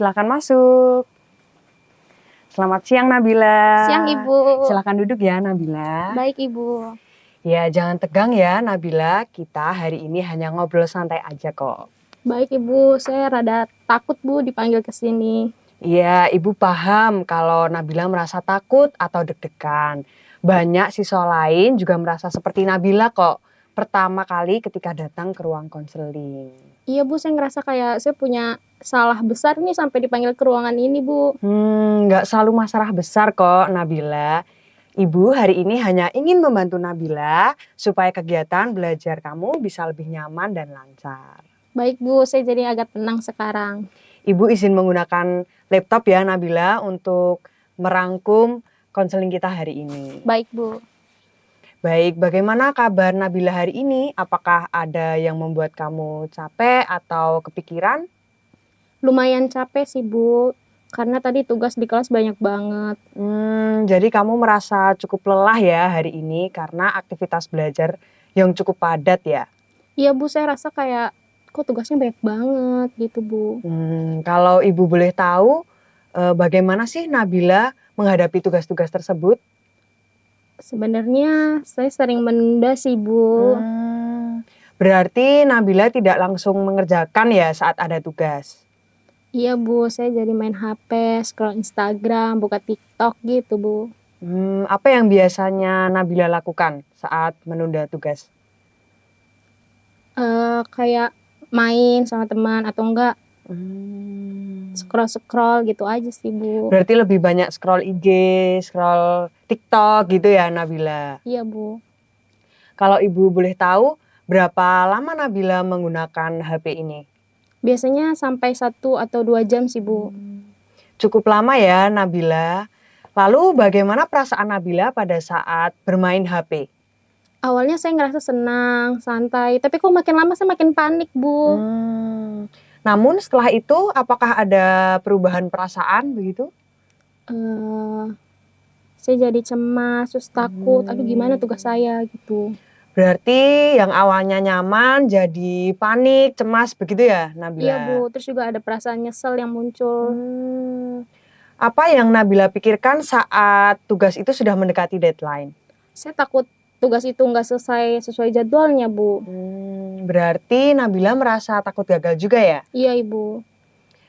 silakan masuk. Selamat siang Nabila. Siang Ibu. Silakan duduk ya Nabila. Baik Ibu. Ya jangan tegang ya Nabila, kita hari ini hanya ngobrol santai aja kok. Baik Ibu, saya rada takut Bu dipanggil ke sini. Iya, Ibu paham kalau Nabila merasa takut atau deg-degan. Banyak siswa lain juga merasa seperti Nabila kok. Pertama kali ketika datang ke ruang konseling. Iya Bu, saya ngerasa kayak saya punya salah besar nih sampai dipanggil ke ruangan ini Bu. Nggak selalu masalah besar kok Nabila. Ibu hari ini hanya ingin membantu Nabila supaya kegiatan belajar kamu bisa lebih nyaman dan lancar. Baik Bu, saya jadi agak tenang sekarang. Ibu izin menggunakan laptop ya Nabila untuk merangkum konseling kita hari ini. Baik Bu. Baik, bagaimana kabar Nabila hari ini? Apakah ada yang membuat kamu capek atau kepikiran? Lumayan capek sih Bu, karena tadi tugas di kelas banyak banget. Jadi kamu merasa cukup lelah ya hari ini karena aktivitas belajar yang cukup padat ya? Iya Bu, saya rasa kayak kok tugasnya banyak banget gitu Bu. Kalau Ibu boleh tahu, bagaimana sih Nabila menghadapi tugas-tugas tersebut? Sebenarnya saya sering menunda sih Bu. Berarti Nabila tidak langsung mengerjakan ya saat ada tugas? Iya Bu, saya jadi main HP, scroll Instagram, buka TikTok gitu Bu. Apa yang biasanya Nabila lakukan saat menunda tugas? Kayak main sama teman atau enggak scroll-scroll gitu aja sih Bu. Berarti lebih banyak scroll IG, scroll TikTok gitu ya Nabila? Iya Bu. Kalau Ibu boleh tahu, berapa lama Nabila menggunakan HP ini? Biasanya sampai 1 atau 2 jam sih Bu. Cukup lama ya Nabila. Lalu bagaimana perasaan Nabila pada saat bermain HP? Awalnya saya ngerasa senang, santai, tapi kok makin lama saya makin panik Bu. Namun setelah itu apakah ada perubahan perasaan begitu? Saya jadi cemas, terus takut, aduh gimana tugas saya gitu. Berarti yang awalnya nyaman jadi panik, cemas begitu ya Nabila? Iya Bu, terus juga ada perasaan nyesel yang muncul. Apa yang Nabila pikirkan saat tugas itu sudah mendekati deadline? Saya takut tugas itu nggak selesai sesuai jadwalnya Bu. Berarti Nabila merasa takut gagal juga ya? Iya Ibu.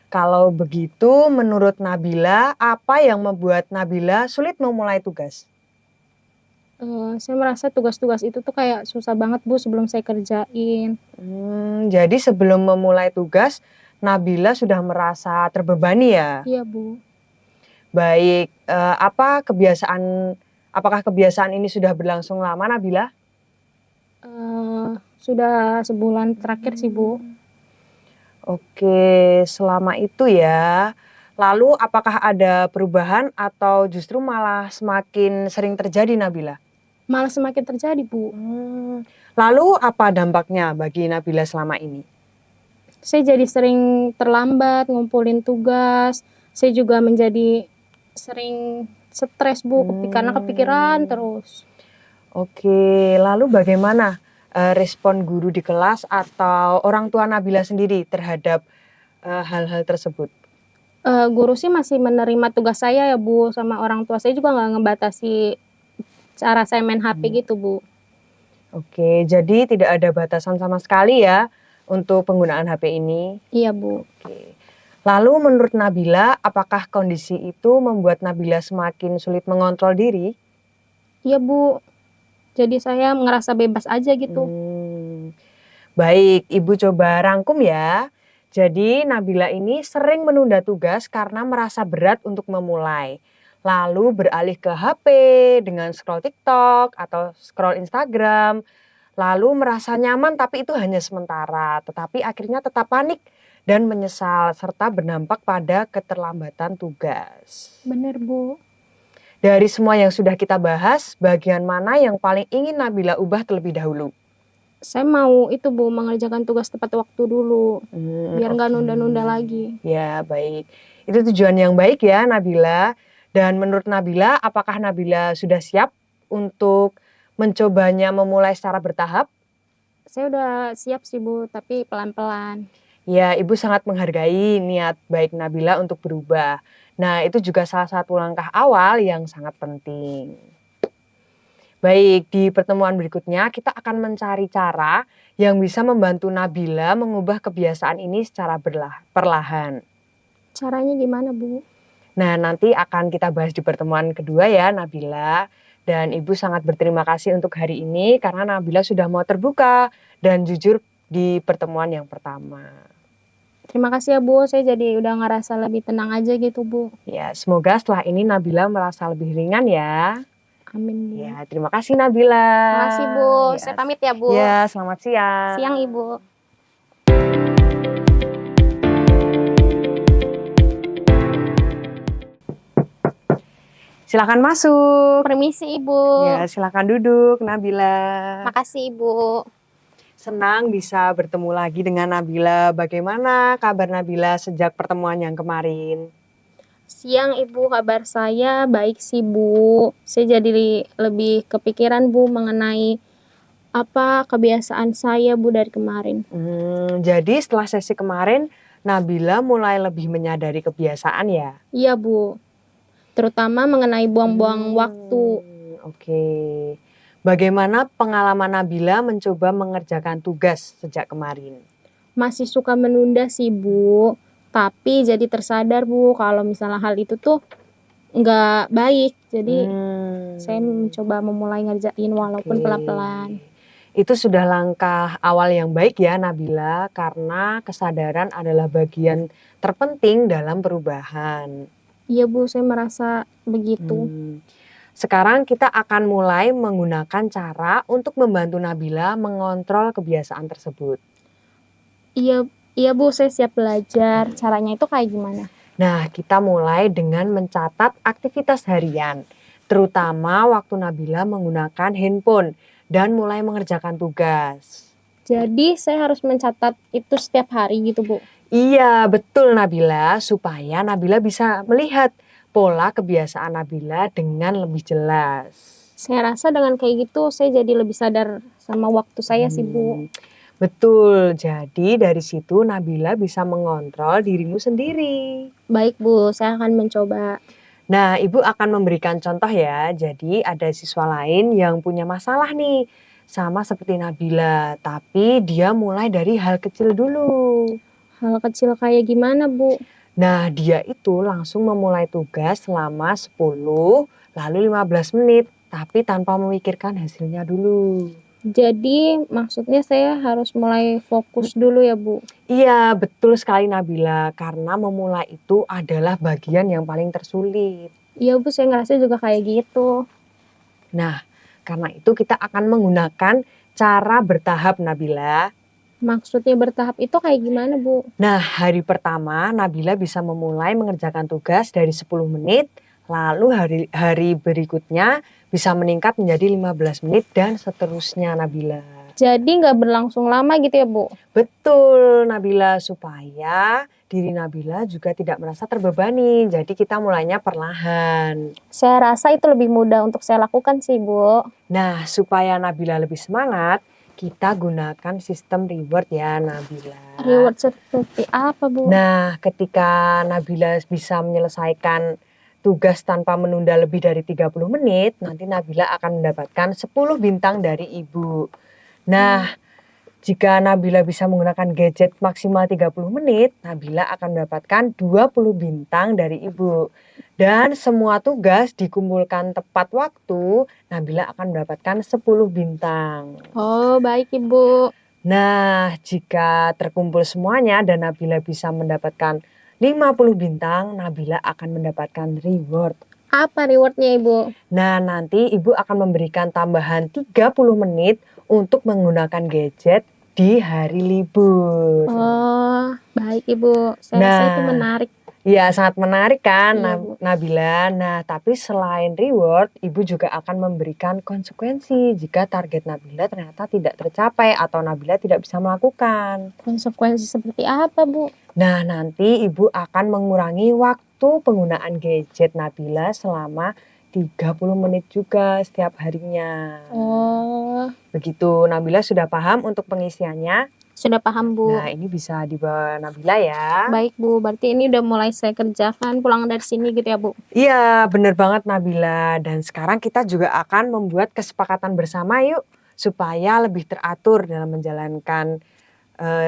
Kalau begitu menurut Nabila, apa yang membuat Nabila sulit memulai tugas? Saya merasa tugas-tugas itu tuh kayak susah banget Bu sebelum saya kerjain. Jadi sebelum memulai tugas, Nabila sudah merasa terbebani ya? Iya Bu. Baik, apakah kebiasaan ini sudah berlangsung lama Nabila? Sudah sebulan terakhir sih Bu. Oke, selama itu ya. Lalu apakah ada perubahan atau justru malah semakin sering terjadi Nabila? Malah semakin terjadi Bu. Lalu apa dampaknya bagi Nabila selama ini? Saya jadi sering terlambat ngumpulin tugas. Saya juga menjadi sering stres Bu, karena kepikiran terus. Oke, lalu bagaimana respon guru di kelas atau orang tua Nabila sendiri terhadap hal-hal tersebut? Guru sih masih menerima tugas saya ya Bu, sama orang tua saya juga nggak ngebatasi cara saya main HP gitu Bu. Oke, jadi tidak ada batasan sama sekali ya untuk penggunaan HP ini? Iya Bu. Oke. Lalu menurut Nabila, apakah kondisi itu membuat Nabila semakin sulit mengontrol diri? Iya Bu, jadi saya ngerasa bebas aja gitu. Baik, Ibu coba rangkum ya. Jadi Nabila ini sering menunda tugas karena merasa berat untuk memulai. Lalu beralih ke HP dengan scroll TikTok atau scroll Instagram. Lalu merasa nyaman tapi itu hanya sementara. Tetapi akhirnya tetap panik dan menyesal serta berdampak pada keterlambatan tugas. Bener Bu. Dari semua yang sudah kita bahas, bagian mana yang paling ingin Nabila ubah terlebih dahulu? Saya mau itu Bu, mengerjakan tugas tepat waktu dulu, biar nggak nunda-nunda lagi. Ya, baik. Itu tujuan yang baik ya Nabila. Dan menurut Nabila, apakah Nabila sudah siap untuk mencobanya memulai secara bertahap? Saya udah siap sih Bu, tapi pelan-pelan. Ya, Ibu sangat menghargai niat baik Nabila untuk berubah. Nah, itu juga salah satu langkah awal yang sangat penting. Baik, di pertemuan berikutnya kita akan mencari cara yang bisa membantu Nabila mengubah kebiasaan ini secara perlahan. Caranya gimana, Bu? Nah, nanti akan kita bahas di pertemuan kedua ya, Nabila. Dan Ibu sangat berterima kasih untuk hari ini karena Nabila sudah mau terbuka dan jujur di pertemuan yang pertama. Terima kasih ya, Bu. Saya jadi udah ngerasa lebih tenang aja gitu, Bu. Ya, semoga setelah ini Nabila merasa lebih ringan ya. Amin, Bu. Ya, terima kasih Nabila. Makasih, Bu. Ya, Saya pamit ya, Bu. ya, selamat siang. Siang, Ibu. Silakan masuk. Permisi, Ibu. Ya, silakan duduk Nabila. Makasih, Ibu. Senang bisa bertemu lagi dengan Nabila. Bagaimana kabar Nabila sejak pertemuan yang kemarin? Siang, Ibu. Kabar saya baik sih, Bu. Saya jadi lebih kepikiran, Bu, mengenai apa kebiasaan saya, Bu, dari kemarin. Jadi setelah sesi kemarin, Nabila mulai lebih menyadari kebiasaan ya? Iya, Bu. Terutama mengenai buang-buang waktu. Oke. Bagaimana pengalaman Nabila mencoba mengerjakan tugas sejak kemarin? Masih suka menunda sih, Bu. Tapi jadi tersadar, Bu, kalau misalnya hal itu tuh nggak baik. Jadi saya mencoba memulai ngerjain walaupun pelan-pelan. Itu sudah langkah awal yang baik ya Nabila, karena kesadaran adalah bagian terpenting dalam perubahan. Iya, Bu, saya merasa begitu. Sekarang kita akan mulai menggunakan cara untuk membantu Nabila mengontrol kebiasaan tersebut. Iya, Bu, saya siap belajar. Caranya itu kayak gimana? Nah, kita mulai dengan mencatat aktivitas harian, terutama waktu Nabila menggunakan handphone dan mulai mengerjakan tugas. Jadi saya harus mencatat itu setiap hari gitu, Bu. Iya, betul Nabila, supaya Nabila bisa melihat pola kebiasaan Nabila dengan lebih jelas. Saya rasa dengan kayak gitu saya jadi lebih sadar sama waktu saya sih, Bu. Betul, jadi dari situ Nabila bisa mengontrol dirimu sendiri. Baik, Bu, saya akan mencoba. Nah, Ibu akan memberikan contoh ya. Jadi ada siswa lain yang punya masalah nih, sama seperti Nabila, tapi dia mulai dari hal kecil dulu. Hal kecil kayak gimana, Bu? Nah, dia itu langsung memulai tugas selama 10 lalu 15 menit, tapi tanpa memikirkan hasilnya dulu. Jadi maksudnya saya harus mulai fokus dulu ya, Bu? Iya, betul sekali Nabila, karena memulai itu adalah bagian yang paling tersulit. Iya, Bu, saya ngerasa juga kayak gitu. Nah, karena itu kita akan menggunakan cara bertahap Nabila. Maksudnya bertahap itu kayak gimana, Bu? Nah, hari pertama Nabila bisa memulai mengerjakan tugas dari 10 menit, lalu hari berikutnya bisa meningkat menjadi 15 menit dan seterusnya Nabila. Jadi nggak berlangsung lama gitu ya, Bu? Betul Nabila, supaya diri Nabila juga tidak merasa terbebani. Jadi kita mulainya perlahan. Saya rasa itu lebih mudah untuk saya lakukan sih, Bu. Nah, supaya Nabila lebih semangat, kita gunakan sistem reward ya Nabila. Reward seperti apa, Bu? Nah, ketika Nabila bisa menyelesaikan tugas tanpa menunda lebih dari 30 menit, nanti Nabila akan mendapatkan 10 bintang dari Ibu. Nah, jika Nabila bisa menggunakan gadget maksimal 30 menit, Nabila akan mendapatkan 20 bintang dari Ibu. Dan semua tugas dikumpulkan tepat waktu, Nabila akan mendapatkan 10 bintang. Oh, baik, Ibu. Nah, jika terkumpul semuanya dan Nabila bisa mendapatkan 50 bintang, Nabila akan mendapatkan reward. Apa rewardnya, Ibu? Nah, nanti Ibu akan memberikan tambahan 30 menit untuk menggunakan gadget di hari libur. Oh, baik, Ibu. Saya rasa itu menarik. Iya, sangat menarik kan Iya, Bu. Nabila. Nah, tapi selain reward, Ibu juga akan memberikan konsekuensi jika target Nabila ternyata tidak tercapai atau Nabila tidak bisa melakukan. Konsekuensi seperti apa, Bu? Nah, nanti Ibu akan mengurangi waktu penggunaan gadget Nabila selama 30 menit juga setiap harinya. Oh, Begitu, Nabila sudah paham untuk pengisiannya? Sudah paham, Bu. Nah, ini bisa dibawa Nabila ya. Baik, Bu. Berarti ini udah mulai saya kerjakan pulang dari sini gitu ya, Bu? Iya, bener banget Nabila. Dan sekarang kita juga akan membuat kesepakatan bersama yuk, supaya lebih teratur dalam menjalankan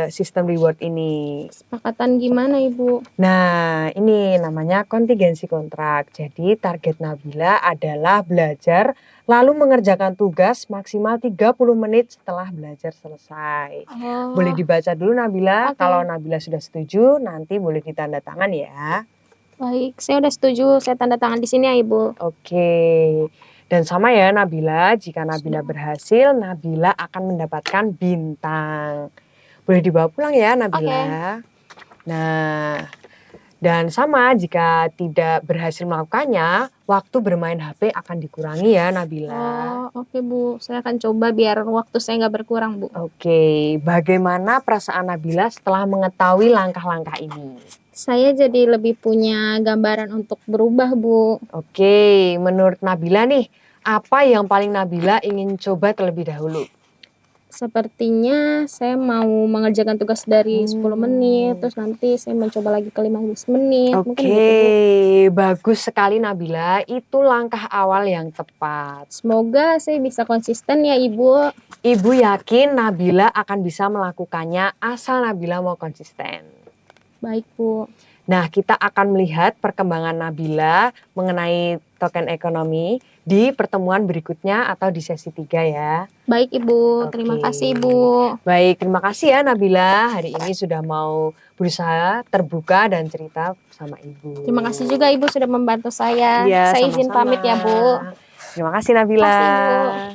sistem reward ini. Kesepakatan gimana, Ibu? Nah, ini namanya kontingensi kontrak. Jadi target Nabila adalah belajar lalu mengerjakan tugas maksimal 30 menit setelah belajar selesai. Boleh Oh, dibaca dulu Nabila. Oke. Kalau Nabila sudah setuju, nanti boleh ditanda tangan ya. baik. Saya udah setuju. Saya tanda tangan di sini ya, Ibu. Oke. Dan sama ya Nabila, jika Nabila berhasil, Nabila akan mendapatkan bintang. Boleh dibawa pulang ya Nabila. Nah, dan sama jika tidak berhasil melakukannya, waktu bermain HP akan dikurangi ya Nabila. Oh, oke, Bu. Saya akan coba biar waktu saya nggak berkurang, Bu. Oke, bagaimana perasaan Nabila setelah mengetahui langkah-langkah ini? Saya jadi lebih punya gambaran untuk berubah, Bu. Oke, menurut Nabila nih, apa yang paling Nabila ingin coba terlebih dahulu? Sepertinya saya mau mengerjakan tugas dari 10 menit, terus nanti saya mencoba lagi ke 15 menit, mungkin gitu, Bu. Oke, bagus sekali Nabila. Itu langkah awal yang tepat. Semoga saya bisa konsisten ya, Ibu. Ibu yakin Nabila akan bisa melakukannya asal Nabila mau konsisten. Baik, Bu. Nah, kita akan melihat perkembangan Nabila mengenai token ekonomi di pertemuan berikutnya atau di sesi 3 ya. Baik, Ibu. Terima Oke. kasih, Ibu. Baik, terima kasih ya Nabila. Hari ini sudah mau berusaha terbuka dan cerita sama Ibu. Terima kasih juga Ibu sudah membantu saya. Iya, Saya izin sama-sama. pamit ya, Bu. Terima kasih Nabila. Makasih, Ibu.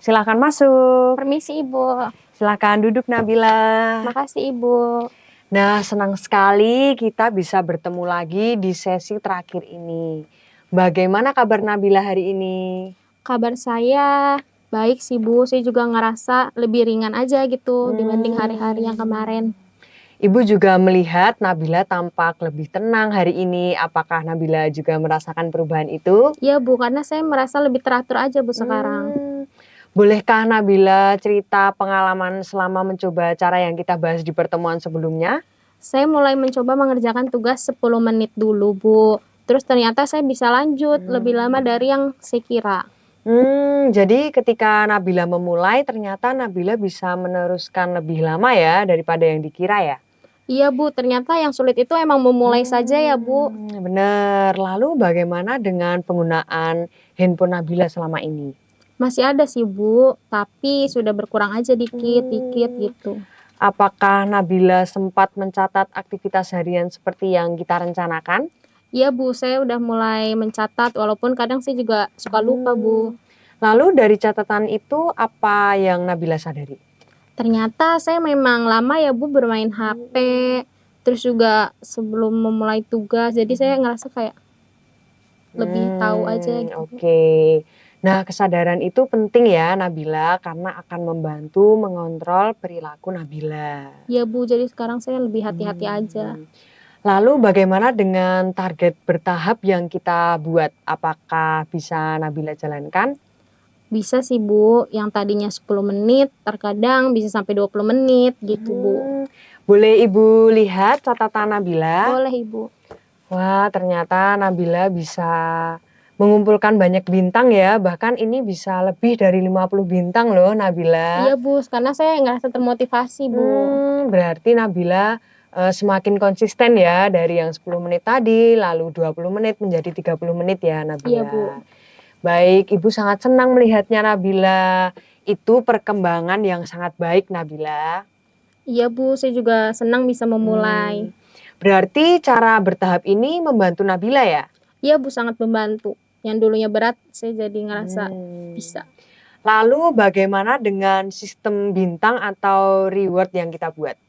Silakan masuk. Permisi, Ibu. Silakan duduk Nabila. Makasih, Ibu. Nah, senang sekali kita bisa bertemu lagi di sesi terakhir ini. Bagaimana kabar Nabila hari ini? Kabar saya baik sih, Bu. Saya juga ngerasa lebih ringan aja gitu dibanding hari-hari yang kemarin. Ibu juga melihat Nabila tampak lebih tenang hari ini. Apakah Nabila juga merasakan perubahan itu? Iya, Bu, karena saya merasa lebih teratur aja, Bu, sekarang. Bolehkah Nabila cerita pengalaman selama mencoba cara yang kita bahas di pertemuan sebelumnya? Saya mulai mencoba mengerjakan tugas 10 menit dulu, Bu. Terus ternyata saya bisa lanjut lebih lama dari yang saya kira. Jadi ketika Nabila memulai, ternyata Nabila bisa meneruskan lebih lama ya daripada yang dikira ya? Iya, Bu, ternyata yang sulit itu emang memulai saja ya, Bu. Bener. Lalu bagaimana dengan penggunaan handphone Nabila selama ini? Masih ada sih, Bu, tapi sudah berkurang aja dikit-dikit gitu. Apakah Nabila sempat mencatat aktivitas harian seperti yang kita rencanakan? Iya, Bu, saya udah mulai mencatat walaupun kadang saya juga suka lupa, Bu. Lalu dari catatan itu apa yang Nabila sadari? Ternyata saya memang lama ya, Bu, bermain HP, terus juga sebelum memulai tugas, jadi saya ngerasa kayak lebih tahu aja gitu. Oke. Nah, kesadaran itu penting ya Nabila karena akan membantu mengontrol perilaku Nabila. Iya, Bu, jadi sekarang saya lebih hati-hati aja. Lalu bagaimana dengan target bertahap yang kita buat? Apakah bisa Nabila jalankan? Bisa sih, Bu, yang tadinya 10 menit, terkadang bisa sampai 20 menit gitu, Bu. Boleh Ibu lihat catatan Nabila? Boleh, Ibu. Wah, ternyata Nabila bisa mengumpulkan banyak bintang ya. Bahkan ini bisa lebih dari 50 bintang loh Nabila. Iya, Bu, karena saya ngerasa termotivasi, Bu. Berarti Nabila semakin konsisten ya dari yang 10 menit tadi, lalu 20 menit menjadi 30 menit ya Nabila. Iya, Bu. Baik, Ibu sangat senang melihatnya Nabila. Itu perkembangan yang sangat baik Nabila. Iya, Bu, saya juga senang bisa memulai. Berarti cara bertahap ini membantu Nabila ya? Iya, Bu, sangat membantu. Yang dulunya berat, saya jadi ngerasa bisa. Lalu bagaimana dengan sistem bintang atau reward yang kita buat?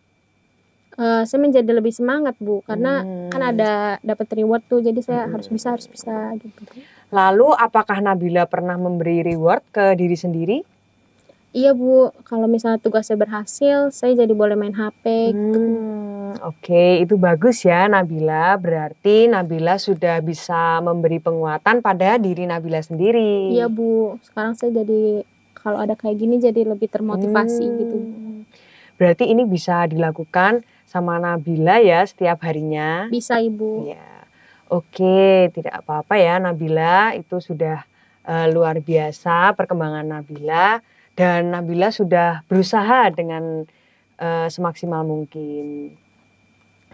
Saya menjadi lebih semangat, Bu, karena kan ada dapat reward tuh, jadi saya harus bisa gitu. Lalu apakah Nabila pernah memberi reward ke diri sendiri? Iya, Bu, kalau misalnya tugasnya berhasil, saya jadi boleh main HP gitu. Oke, itu bagus ya Nabila. Berarti Nabila sudah bisa memberi penguatan pada diri Nabila sendiri. Iya Bu, sekarang saya jadi kalau ada kayak gini jadi lebih termotivasi gitu. Berarti ini bisa dilakukan sama Nabila ya setiap harinya? Bisa Ibu. Iya. Oke, tidak apa-apa ya Nabila, itu sudah luar biasa perkembangan Nabila dan Nabila sudah berusaha dengan semaksimal mungkin.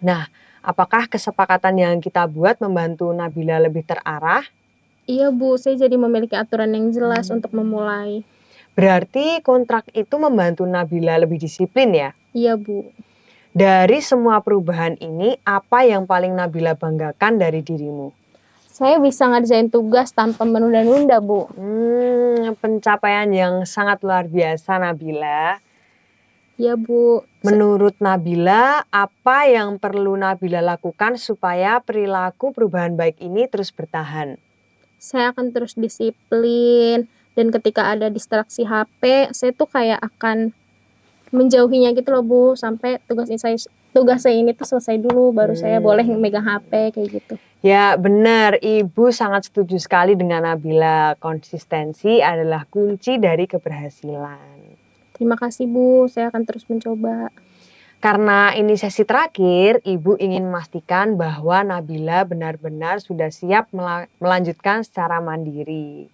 Nah, apakah kesepakatan yang kita buat membantu Nabila lebih terarah? Iya Bu, saya jadi memiliki aturan yang jelas untuk memulai. Berarti kontrak itu membantu Nabila lebih disiplin ya? Iya Bu. Dari semua perubahan ini, apa yang paling Nabila banggakan dari dirimu? Saya bisa ngerjain tugas tanpa menunda-nunda Bu. Pencapaian yang sangat luar biasa Nabila. Iya Bu. Menurut Nabila, apa yang perlu Nabila lakukan supaya perilaku perubahan baik ini terus bertahan? Saya akan terus disiplin dan ketika ada distraksi HP, saya tuh kayak akan menjauhinya gitu loh Bu, sampai tugas saya ini tuh selesai dulu baru saya boleh megang HP kayak gitu. Ya benar, Ibu sangat setuju sekali dengan Nabila. Konsistensi adalah kunci dari keberhasilan. Terima kasih Bu, saya akan terus mencoba. Karena ini sesi terakhir, Ibu ingin memastikan bahwa Nabila benar-benar sudah siap melanjutkan secara mandiri.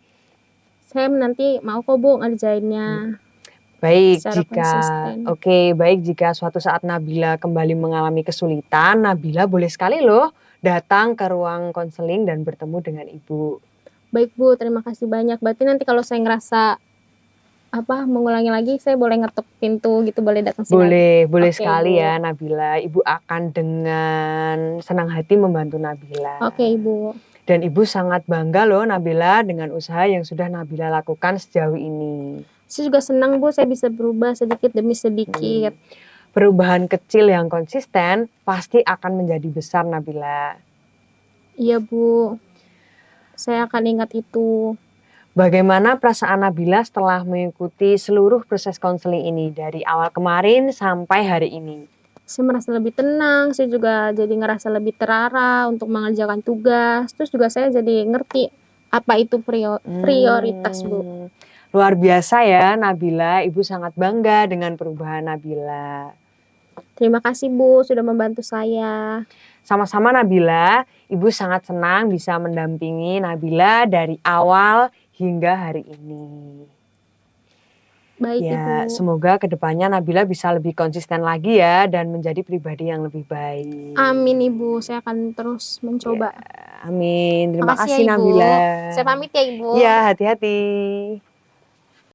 Saya nanti mau kok Bu ngerjainnya. Baik, Secara konsisten. baik jika suatu saat Nabila kembali mengalami kesulitan, Nabila boleh sekali loh datang ke ruang konseling dan bertemu dengan Ibu. Baik Bu, terima kasih banyak. Berarti nanti kalau saya ngerasa mengulangi lagi, saya boleh ngetuk pintu gitu, boleh datang sini? Boleh Oke, sekali Bu. ya Nabila. Ibu akan dengan senang hati membantu Nabila. Oke Ibu. Dan Ibu sangat bangga loh Nabila dengan usaha yang sudah Nabila lakukan sejauh ini. Saya juga senang Bu, saya bisa berubah sedikit demi sedikit. Perubahan kecil yang konsisten pasti akan menjadi besar Nabila. Iya Bu, saya akan ingat itu. Bagaimana perasaan Nabila setelah mengikuti seluruh proses konseling ini dari awal kemarin sampai hari ini? Saya merasa lebih tenang, saya juga jadi ngerasa lebih terarah untuk mengerjakan tugas. Terus juga saya jadi ngerti apa itu prioritas Bu. Luar biasa ya Nabila, Ibu sangat bangga dengan perubahan Nabila. Terima kasih Bu sudah membantu saya. Sama-sama Nabila, Ibu sangat senang bisa mendampingi Nabila dari awal hingga hari ini. Baik Ya, Ibu. semoga kedepannya Nabila bisa lebih konsisten lagi ya dan menjadi pribadi yang lebih baik. Amin Ibu, saya akan terus mencoba. Amin, terima Makasih kasih ya, Ibu. Nabila. Saya pamit ya Ibu. Iya, hati-hati.